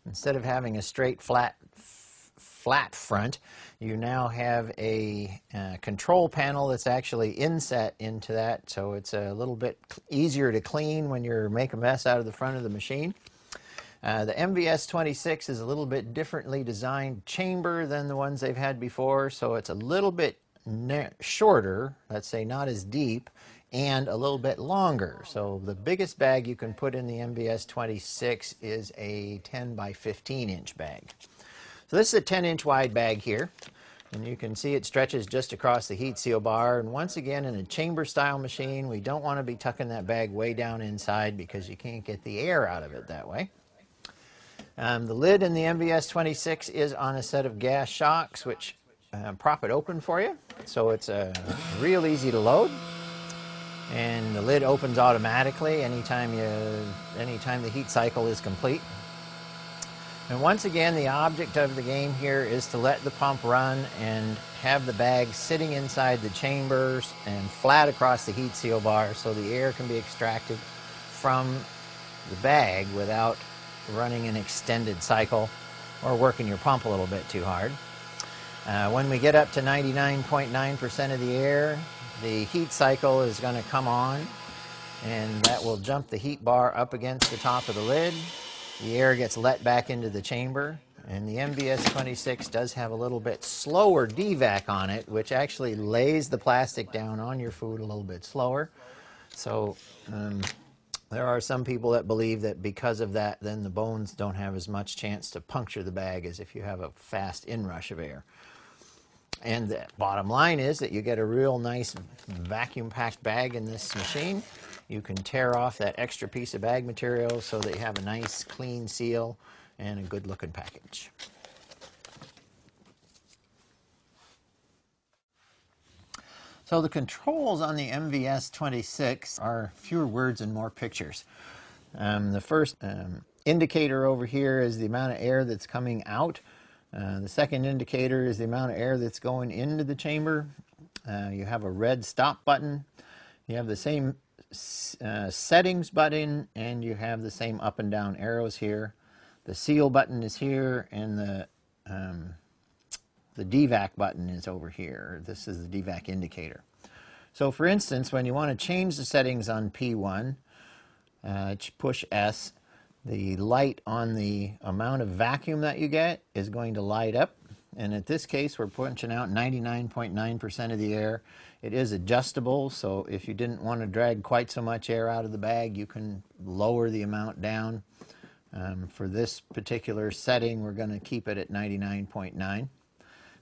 Instead of having a straight flat front, you now have a control panel that's actually inset into that, so it's a little bit easier to clean when you make a mess out of the front of the machine. The MVS 26 is a little bit differently designed chamber than the ones they've had before, so it's a little bit shorter, let's say not as deep, and a little bit longer. So the biggest bag you can put in the MVS 26 is a 10 by 15 inch bag. So this is a 10-inch wide bag here, and you can see it stretches just across the heat seal bar. And once again, in a chamber style machine, we don't want to be tucking that bag way down inside because you can't get the air out of it that way. The lid in the MVS 26 is on a set of gas shocks which prop it open for you, so it's real easy to load. And the lid opens automatically anytime the heat cycle is complete. And once again, the object of the game here is to let the pump run and have the bag sitting inside the chambers and flat across the heat seal bar so the air can be extracted from the bag without running an extended cycle or working your pump a little bit too hard. When we get up to 99.9% of the air, the heat cycle is going to come on, and that will jump the heat bar up against the top of the lid. The air gets let back into the chamber, and the MVS 26 does have a little bit slower devac on it, which actually lays the plastic down on your food a little bit slower. So there are some people that believe that because of that, then the bones don't have as much chance to puncture the bag as if you have a fast inrush of air. And the bottom line is that you get a real nice vacuum-packed bag in this machine. You can tear off that extra piece of bag material so that you have a nice clean seal and a good-looking package. So the controls on the MVS 26 are fewer words and more pictures. The first indicator over here is the amount of air that's coming out. The second indicator is the amount of air that's going into the chamber. You have a red stop button. You have the same settings button, and you have the same up and down arrows here. The seal button is here, and the DVAC button is over here. This is the DVAC indicator. So for instance, when you want to change the settings on P1, push S. The light on the amount of vacuum that you get is going to light up. And in this case, we're punching out 99.9% of the air. It is adjustable, so if you didn't want to drag quite so much air out of the bag, you can lower the amount down. For this particular setting, we're going to keep it at 99.9.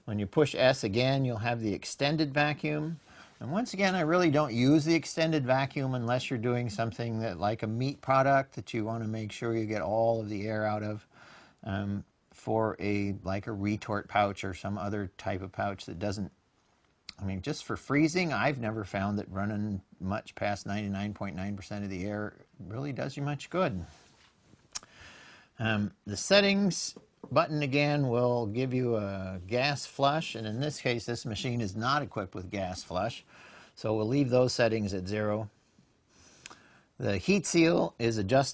When you push S again, you'll have the extended vacuum. And once again, I really don't use the extended vacuum unless you're doing something that, like a meat product that you want to make sure you get all of the air out of, for like a retort pouch or some other type of pouch that doesn't, I mean, just for freezing, I've never found that running much past 99.9% of the air really does you much good. The settings button again will give you a gas flush, and in this case this machine is not equipped with gas flush, so we'll leave those settings at 0. The heat seal is adjustable.